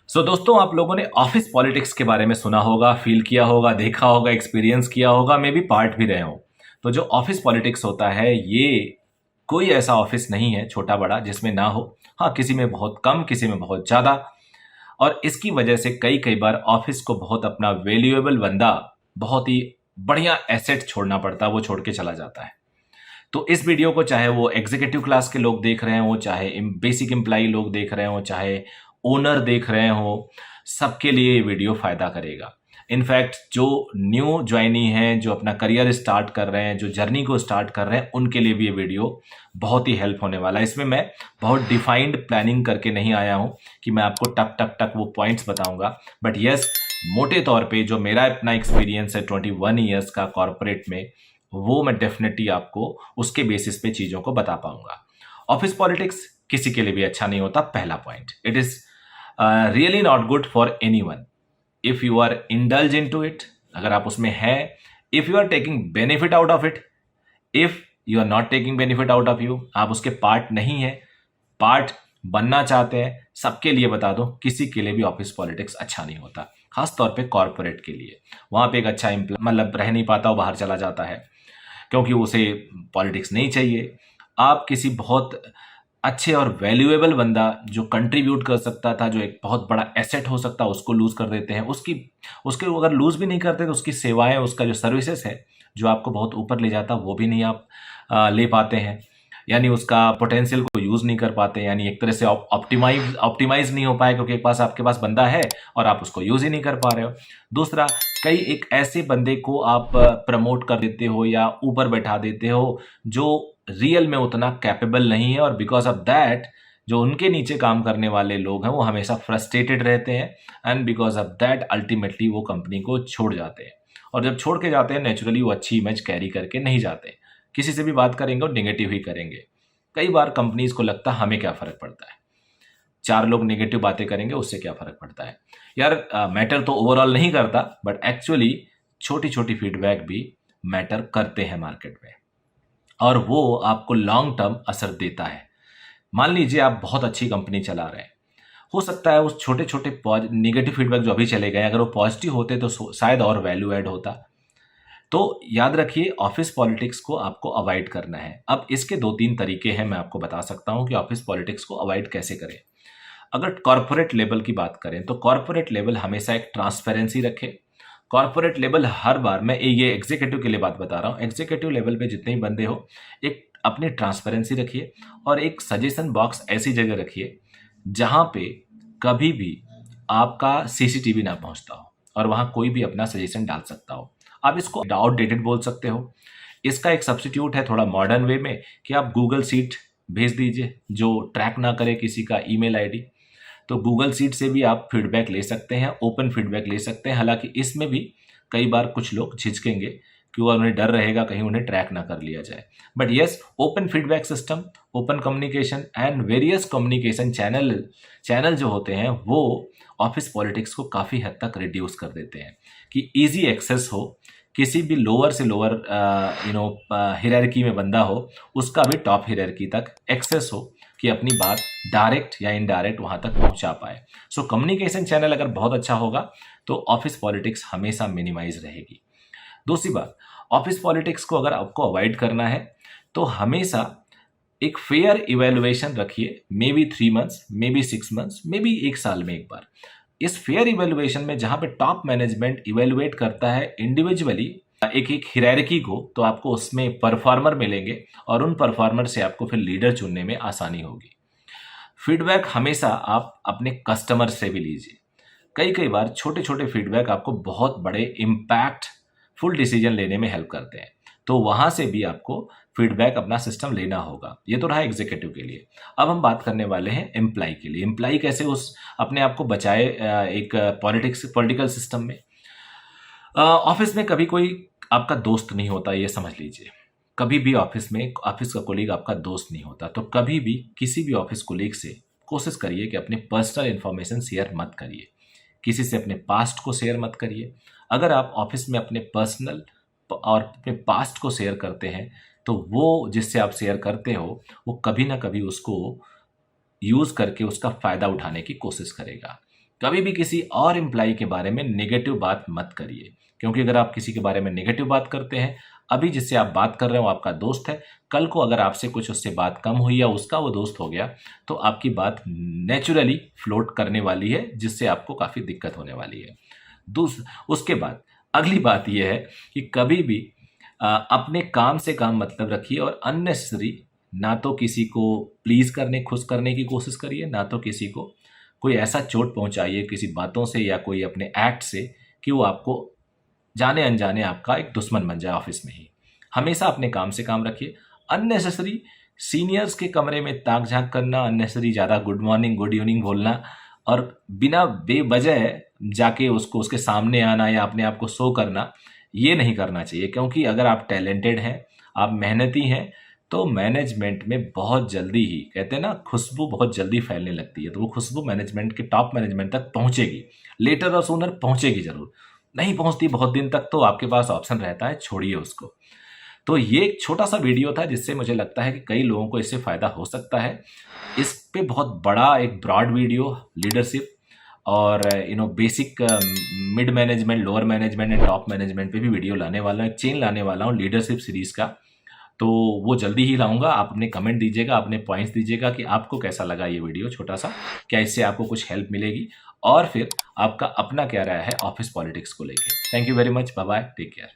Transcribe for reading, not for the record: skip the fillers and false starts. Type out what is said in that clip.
दोस्तों, आप लोगों ने ऑफिस पॉलिटिक्स के बारे में सुना होगा, फील किया होगा, देखा होगा, एक्सपीरियंस किया होगा, मे भी पार्ट भी रहे हो। तो जो ऑफिस पॉलिटिक्स होता है, ये कोई ऐसा ऑफिस नहीं है छोटा बड़ा जिसमें ना हो। हाँ, किसी में बहुत कम, किसी में बहुत ज़्यादा। और इसकी वजह से कई कई बार ऑफिस को बहुत अपना वैल्यूएबल बंदा, बहुत ही बढ़िया एसेट छोड़ना पड़ता है, वो छोड़ के चला जाता है। तो इस वीडियो को चाहे वो एग्जीक्यूटिव क्लास के लोग देख रहे हो, चाहे बेसिक एम्प्लॉई लोग देख रहे हो, चाहे ओनर देख रहे हो, सबके लिए ये वीडियो फायदा करेगा। इनफैक्ट जो न्यू ज्वाइनी हैं, जो अपना करियर स्टार्ट कर रहे हैं, जो जर्नी को स्टार्ट कर रहे हैं, उनके लिए भी ये वीडियो बहुत ही हेल्प होने वाला है। इसमें मैं बहुत डिफाइंड प्लानिंग करके नहीं आया हूँ कि मैं आपको टक टक टक वो पॉइंट्स बताऊंगा। बट यस, मोटे तौर पे जो मेरा अपना एक्सपीरियंस है 21 ईयर्स का कॉर्पोरेट में, वो मैं डेफिनेटली आपको उसके बेसिस पे चीज़ों को बता पाऊंगा। ऑफिस पॉलिटिक्स किसी के लिए भी अच्छा नहीं होता। पहला point, it is really not good for any one if you are indulge in to it. अगर आप उसमें हैं, if you are taking benefit out of it, if you are not taking benefit out of you, आप उसके part नहीं है, part बनना चाहते हैं, सबके लिए बता दो, किसी के लिए भी ऑफिस पॉलिटिक्स अच्छा नहीं होता। खास तौर पे कॉर्पोरेट के लिए, वहाँ पे एक अच्छा मतलब रह नहीं पाता, वो बाहर चला जाता है क्योंकि उसे पॉलिटिक्स नहीं चाहिए। आप किसी बहुत अच्छे और वैल्यूएबल बंदा जो कंट्रीब्यूट कर सकता था, जो एक बहुत बड़ा एसेट हो सकता है, उसको लूज़ कर देते हैं। उसके अगर लूज़ भी नहीं करते तो उसकी सेवाएं, उसका जो सर्विसेज है जो आपको बहुत ऊपर ले जाता, वो भी नहीं आप ले पाते हैं। यानी उसका पोटेंशियल को यूज़ नहीं कर पाते, यानी एक तरह से ऑप्टिमाइज नहीं हो पाए क्योंकि आपके पास बंदा है और आप उसको यूज़ ही नहीं कर पा रहे हो। दूसरा, कई एक ऐसे बंदे को आप प्रमोट कर देते हो या ऊपर बैठा देते हो जो रियल में उतना कैपेबल नहीं है, और बिकॉज ऑफ दैट जो उनके नीचे काम करने वाले लोग हैं वो हमेशा फ्रस्ट्रेटेड रहते हैं, and because of that ultimately वो कंपनी को छोड़ जाते हैं। और जब छोड़ के जाते हैं, नेचुरली वो अच्छी इमेज कैरी करके नहीं जाते। किसी से भी बात करेंगे और नेगेटिव ही करेंगे। कई बार कंपनीज को लगता है हमें क्या फ़र्क पड़ता है, चार लोग नेगेटिव बातें करेंगे उससे क्या फ़र्क पड़ता है। यार, मैटर तो ओवरऑल नहीं करता, बट एक्चुअली छोटी छोटी फीडबैक भी मैटर करते हैं मार्केट में, और वो आपको लॉन्ग टर्म असर देता है। मान लीजिए आप बहुत अच्छी कंपनी चला रहे हैं, हो सकता है उस छोटे छोटे नेगेटिव फीडबैक जो अभी चले गए, अगर वो पॉजिटिव होते तो शायद और वैल्यू ऐड होता। तो याद रखिए, ऑफिस पॉलिटिक्स को आपको अवॉइड करना है। अब इसके दो तीन तरीके हैं, मैं आपको बता सकता हूं कि ऑफिस पॉलिटिक्स को अवॉइड कैसे करें। अगर कॉर्पोरेट लेवल की बात करें तो कॉर्पोरेट लेवल हमेशा एक ट्रांसपेरेंसी रखे। कॉर्पोरेट लेवल हर बार, मैं ये एग्जीक्यूटिव के लिए बात बता रहा हूँ, एग्जीक्यूटिव लेवल पे जितने भी बंदे हो, एक अपनी ट्रांसपेरेंसी रखिए और एक सजेशन बॉक्स ऐसी जगह रखिए जहाँ पे कभी भी आपका सीसीटीवी ना पहुँचता हो और वहाँ कोई भी अपना सजेशन डाल सकता हो। आप इसको आउटडेटेड बोल सकते हो। इसका एक सब्स्टिट्यूट है थोड़ा मॉडर्न वे में कि आप गूगल सीट भेज दीजिए जो ट्रैक ना करे किसी का ईमेल आईडी। तो गूगल सीट से भी आप फीडबैक ले सकते हैं, ओपन फीडबैक ले सकते हैं। हालांकि इसमें भी कई बार कुछ लोग झिझकेंगे क्योंकि उन्हें डर रहेगा कहीं उन्हें ट्रैक ना कर लिया जाए। But yes, open feedback system, open communication and various communication channel जो होते हैं वो ऑफिस पॉलिटिक्स को काफ़ी हद तक रिड्यूस कर देते हैं कि ईजी एक्सेस हो, किसी भी लोअर से लोअर हियरार्की में बंदा हो, उसका भी टॉप हियरार्की तक एक्सेस हो कि अपनी बात डायरेक्ट या इनडायरेक्ट वहाँ तक पहुँचा पाए। सो कम्युनिकेशन चैनल अगर बहुत अच्छा होगा तो ऑफिस पॉलिटिक्स हमेशा मिनिमाइज रहेगी। दूसरी बात, ऑफिस पॉलिटिक्स को अगर आपको अवॉइड करना है तो हमेशा एक फेयर इवेल्युएशन रखिए, may be 3 months, may be 6 months, may be 1 साल में एक बार। इस फेयर इवेल्युएशन में जहाँ पे टॉप मैनेजमेंट इवेल्युएट करता है इंडिविजुअली एक एक हियरार्की को, तो आपको उसमें परफॉर्मर मिलेंगे और उन परफॉर्मर से आपको फिर लीडर चुनने में आसानी होगी। फीडबैक हमेशा आप अपने कस्टमर से भी लीजिए। कई कई बार छोटे छोटे फीडबैक आपको बहुत बड़े इम्पैक्ट फुल डिसीजन लेने में हेल्प करते हैं, तो वहाँ से भी आपको फीडबैक अपना सिस्टम लेना होगा। ये तो रहा एग्जीक्यूटिव के लिए। अब हम बात करने वाले हैं एम्प्लॉय के लिए। एम्प्लॉय कैसे उस अपने आप को बचाए एक पॉलिटिकल सिस्टम में। ऑफिस में कभी कोई आपका दोस्त नहीं होता, ये समझ लीजिए। कभी भी ऑफिस में ऑफिस का कोलीग आपका दोस्त नहीं होता। तो कभी भी किसी भी ऑफिस कोलीग से कोशिश करिए कि अपनी पर्सनल इन्फॉर्मेशन शेयर मत करिए, किसी से अपने पास्ट को शेयर मत करिए। अगर आप ऑफिस में अपने पर्सनल और अपने पास्ट को शेयर करते हैं तो वो जिससे आप शेयर करते हो वो कभी ना कभी उसको यूज़ करके उसका फ़ायदा उठाने की कोशिश करेगा। कभी भी किसी और एम्प्लॉय के बारे में नेगेटिव बात मत करिए, क्योंकि अगर आप किसी के बारे में नेगेटिव बात करते हैं, अभी जिससे आप बात कर रहे हो आपका दोस्त है, कल को अगर आपसे कुछ उससे बात कम हुई या उसका वो दोस्त हो गया, तो आपकी बात नेचुरली फ्लोट करने वाली है, जिससे आपको काफ़ी दिक्कत होने वाली है। उसके बाद अगली बात यह है कि कभी भी अपने काम से काम मतलब रखिए और अननेसेसरी ना तो किसी को प्लीज़ करने खुश करने की कोशिश करिए, ना तो किसी को कोई ऐसा चोट पहुंचाइए किसी बातों से या कोई अपने एक्ट से कि वो आपको जाने अनजाने आपका एक दुश्मन बन जाए ऑफिस में ही। हमेशा अपने काम से काम रखिए। अननेसेसरी सीनियर्स के कमरे में ताक झांक करना, अननेसेसरी ज़्यादा गुड मॉर्निंग गुड इवनिंग बोलना और बिना बेवजह जाके उसको उसके सामने आना या अपने आप को शो करना, ये नहीं करना चाहिए। क्योंकि अगर आप टैलेंटेड हैं, आप मेहनती हैं, तो मैनेजमेंट में बहुत जल्दी ही, कहते हैं ना, खुशबू बहुत जल्दी फैलने लगती है, तो वो खुशबू मैनेजमेंट के टॉप मैनेजमेंट तक पहुंचेगी। लेटर और सूनर पहुंचेगी जरूर, नहीं पहुंचती बहुत दिन तक तो आपके पास ऑप्शन रहता है, छोड़िए उसको। तो ये एक छोटा सा वीडियो था जिससे मुझे लगता है कि कई लोगों को इससे फ़ायदा हो सकता है। इस पे बहुत बड़ा एक ब्रॉड वीडियो लीडरशिप और basic mid management, lower management and top management पे भी वीडियो लाने वाला हूँ, एक चेन लाने वाला हूँ लीडरशिप सीरीज़ का। तो वो जल्दी ही लाऊंगा। आप अपने कमेंट दीजिएगा, अपने पॉइंट्स दीजिएगा कि आपको कैसा लगा ये वीडियो छोटा सा, क्या इससे आपको कुछ हेल्प मिलेगी, और फिर आपका अपना क्या राय है ऑफिस पॉलिटिक्स को लेके। Thank you very much, bye bye, take care.